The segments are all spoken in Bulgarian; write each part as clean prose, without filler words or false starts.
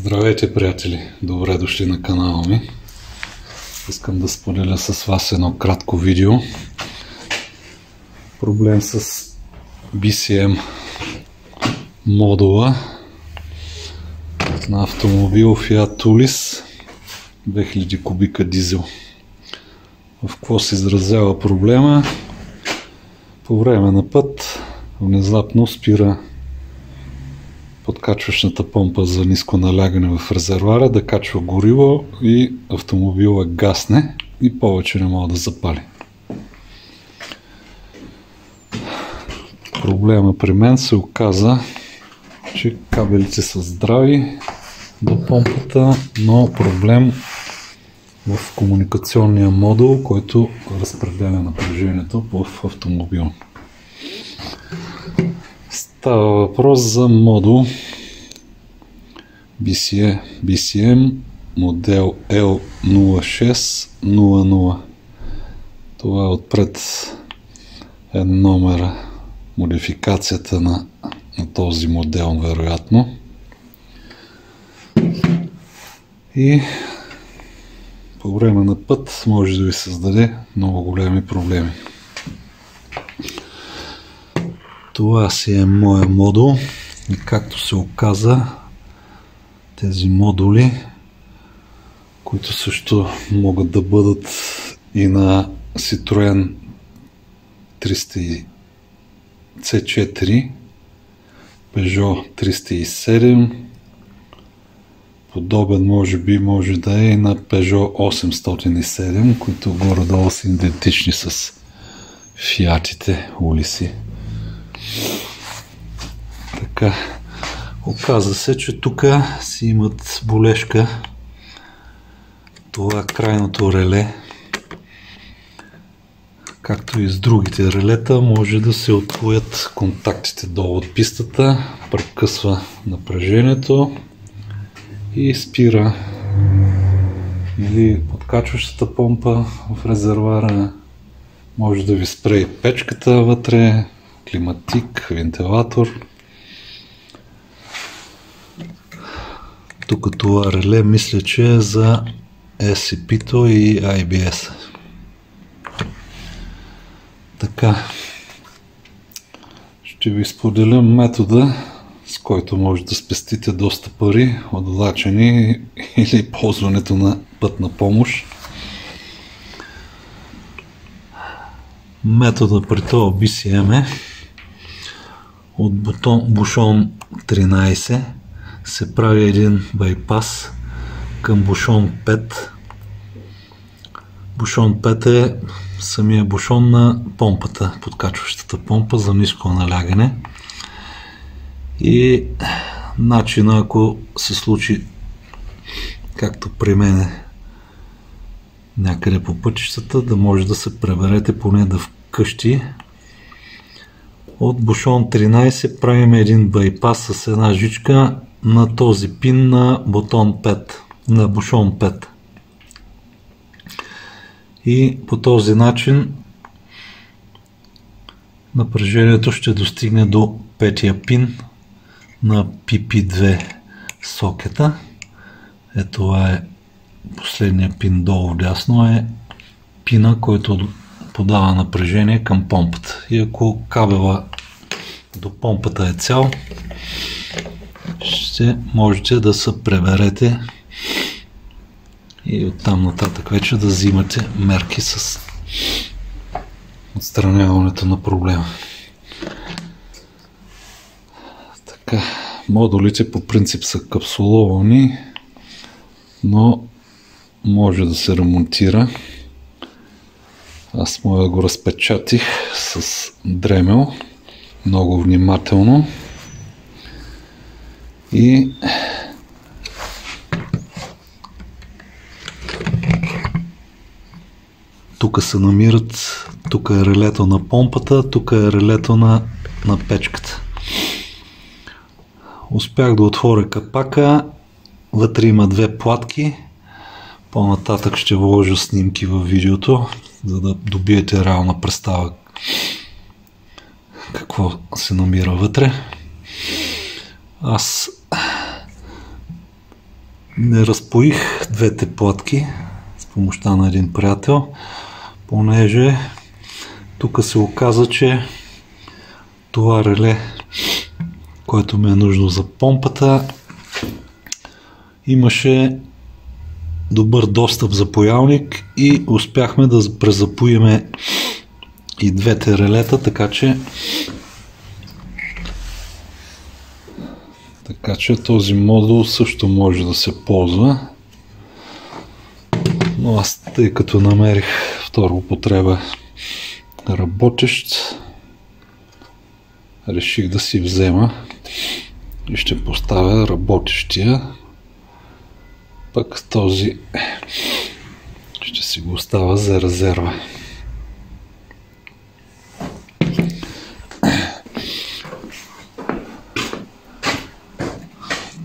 Здравейте, приятели! Добре дошли на канала ми. Искам да споделя с вас едно кратко видео. Проблем с BCM модула на автомобил Fiat Tulis 2000 кубика дизел. В какво се изразява проблема? По време на път внезапно спира подкачващата помпа за ниско налягане в резервоара да качва гориво и автомобила гасне и повече не мога да запали. Проблема при мен се оказа, че кабелите са здрави до помпата, но проблем в комуникационния модул, който разпределя напрежението в автомобил. Става въпрос за модул BCM модел L0600. Това е отпред е номера, модификацията на този модел, вероятно. И по време на път може да ви създаде много големи проблеми. Това си е моя модул и както се оказа, тези модули, които също могат да бъдат и на Citroen C4, Peugeot 307, подобен може да е и на Peugeot 807, които горе-долу са идентични с Fiat-ите улиси. Така, оказа се, че тук си имат болешка. Това крайното реле, както и с другите релета, може да се отвоят контактите долу от пистата, прекъсва напрежението и спира или подкачващата помпа в резервоара, може да ви спре и печката вътре, климатик, вентилатор. Тук това реле мисля, че е за SCP-то и IBS. Така, ще ви споделя метода, с който може да спестите доста пари от влачене или ползването на пътна помощ. Метода при това BCM е от бушон 13 се прави един байпас към бушон 5. Бушон 5 е самия бушон на помпата, подкачващата помпа за ниско налягане. И начина, ако се случи както при мен някъде по пътищата, да може да се преберете поне да вкъщи. От бушон 13 правим един байпас с една жичка на този пин на бутон 5, на бушон 5. И по този начин напрежението ще достигне до петия пин на PP2 сокета. Това е последния пин долу вдясно, е пина, който подава напрежение към помпата. И ако кабела до помпата е цял, ще можете да се преберете и оттам нататък вече да взимате мерки с отстраняването на проблема. Така, модулите по принцип са капсуловани, но може да се ремонтира. Аз моя го разпечатих с дремел много внимателно и тук се намират, тук е релето на помпата, тук е релето на печката. Успях да отворя капака, вътре има две платки, по-нататък ще вложа снимки във видеото, за да добиете реална представа какво се намира вътре. Аз Не разпоих двете платки с помощта на един приятел, понеже тук се оказа, че това реле, което ми е нужно за помпата, имаше добър достъп за паялник и успяхме да презапоиме и двете релета, така че този модул също може да се ползва. Но аз, тъй като намерих втора употреба работещ, реших да си взема и ще поставя работещия. Пък този ще си го оставя за резерва.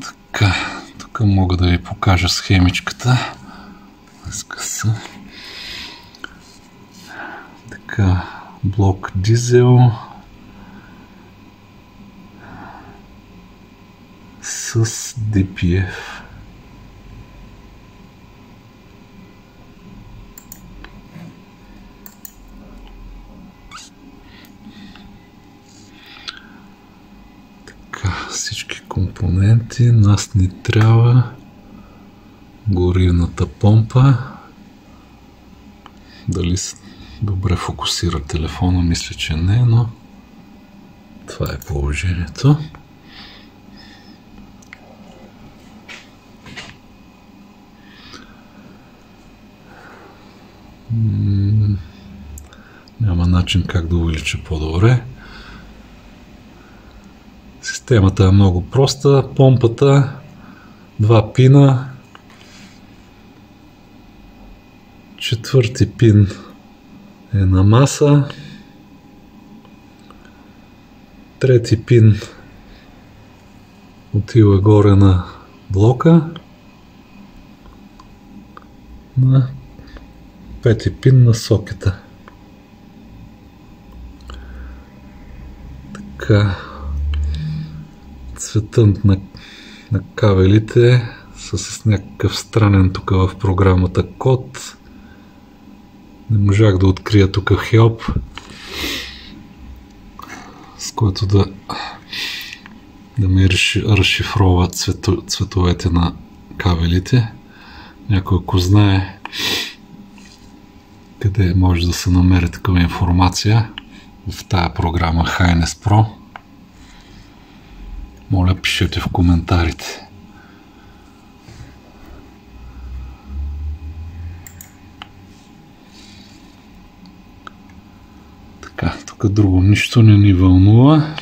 Така, тук мога да ви покажа схемичката. Така, блок дизел с DPF. Всички компоненти, нас ни трябва горивната помпа. Дали добре фокусира телефона, мисля, че не, но това е положението. Няма начин как да увелича по-добре. Системата е много проста. Помпата, 2 пина, четвърти пин е на маса, трети пин отива горе на блока, на пети пин на сокета. Така. Цветът на кабелите са с някакъв странен тук в програмата код. Не можах да открия тук help, с който да ми разшифрова цветовете на кабелите. Някой, ако знае къде може да се намери такава информация в тая програма Hines Pro, моля, пишете в коментарите. Така, тук друго нищо не ни вълнува.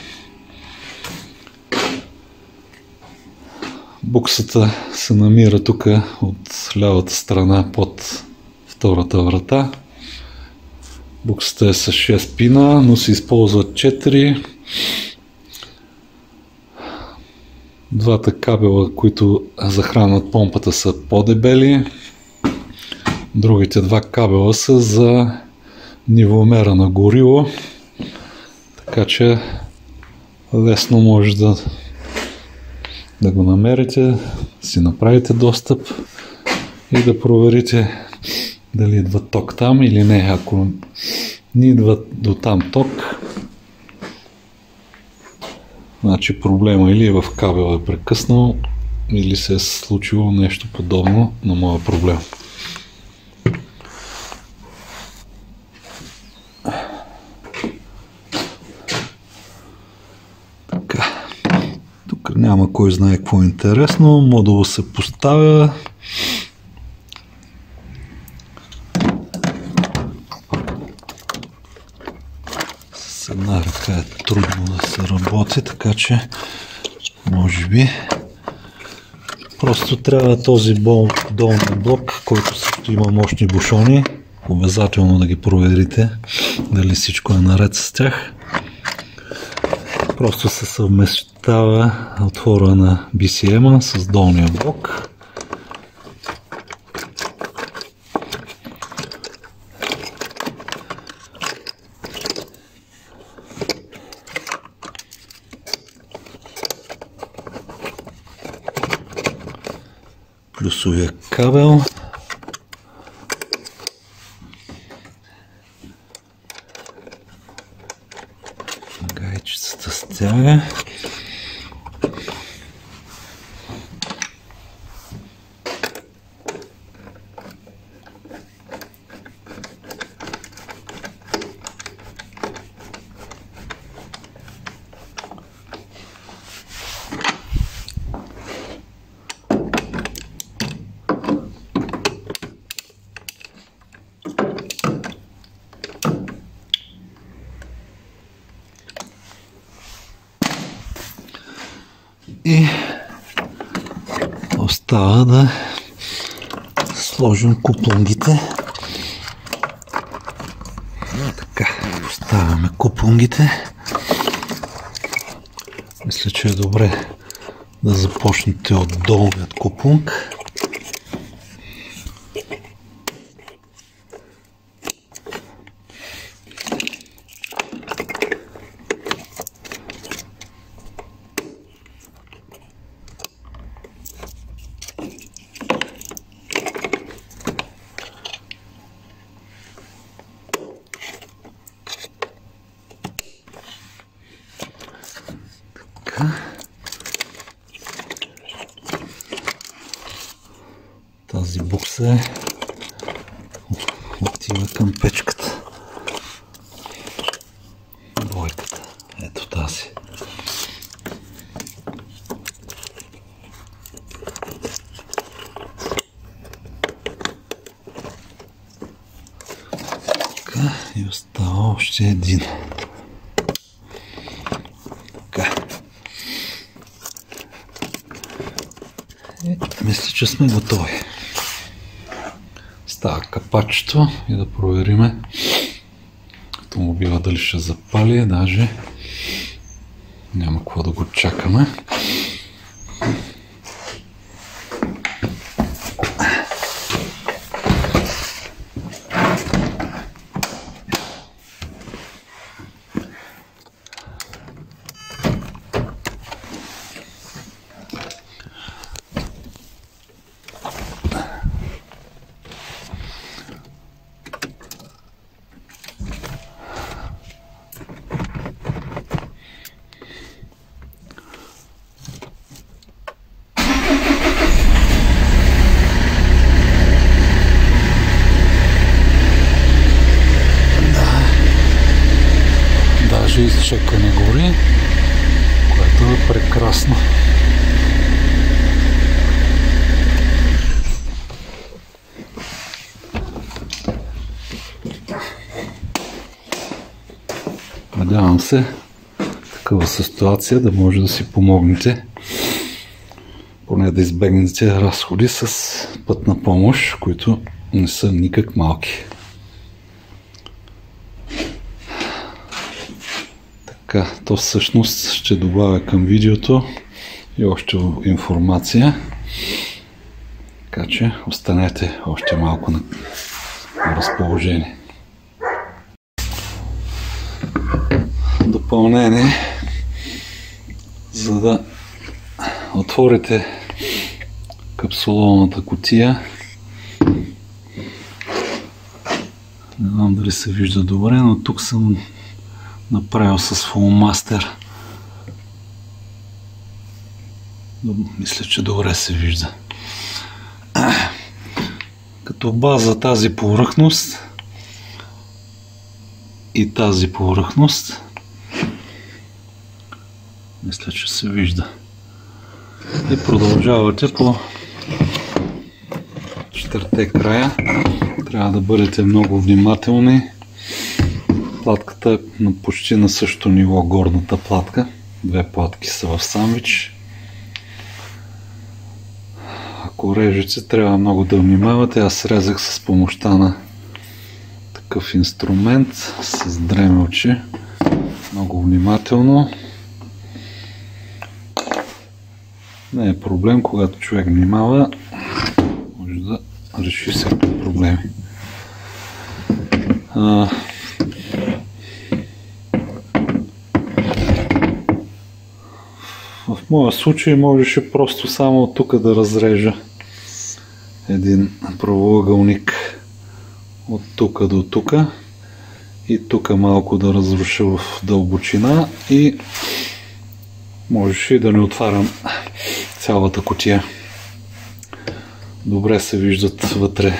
Буксата се намира тук от лявата страна под втората врата. Буксата е с 6 пина, но се използват 4. Двата кабела, които захранват помпата, са по-дебели. Другите два кабела са за нивомера на гориво, така че лесно може да го намерите, си направите достъп и да проверите дали идва ток там или не. Ако не идва до там ток, значи проблема или в кабела е прекъснал, или се е случило нещо подобно на моя проблем. Така. Тук няма кой знае какво интересно. Модула се поставя. С една ръка е трудно да се работи, така че може би просто трябва този долния блок, който също има мощни бушони. Обязателно да ги проверите дали всичко е наред с тях. Просто се съвместява отвора на BCM с долния блок. плюсовия кабел. Гайчицата стяга. И остава да сложим куплунгите. Така, поставяме куплунгите. Мисля, че е добре да започнете от долният куплунг. Тази букса отива към печката. Бойката. Ето тази. Така, и остава още един. Така. Мисля, че сме готови. Става капачето и да провериме автомобила дали ще запали, даже няма какво да го чакаме. Изчекане гори, което е прекрасно. Надявам се такава ситуация да може да си помогнете, поне да избегнете разходи с пътна помощ, които не са никак малки. Така, то всъщност ще добавя към видеото и още информация, така че останете още малко на разположение. Допълнение, за да отворите капсуловната кутия, не знам дали се вижда добре, но тук съм направил с фломастер. Мисля, че добре се вижда. Като база тази повърхност и тази повърхност, мисля, че се вижда. И продължавате по четирите края. Трябва да бъдете много внимателни. Платката е почти на същото ниво, горната платка. Две платки са в сандвич. Ако режете, трябва много да внимавате. Аз срезах с помощта на такъв инструмент с дремелче. Много внимателно. Не е проблем, когато човек внимава, може да реши всякакви проблеми. В моя случай можеше просто само от тук да разрежа един правоъгълник от тук до тук и тук малко да разруша в дълбочина и можеше и да не отварям цялата кутия. Добре се виждат вътре.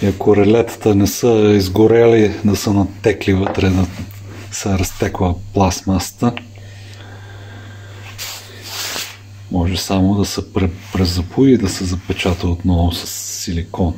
И ако релетата не са изгорели, да са натекли вътре, да се разтекла пластмасата, може само да се презапои и да се запечата отново с силикон.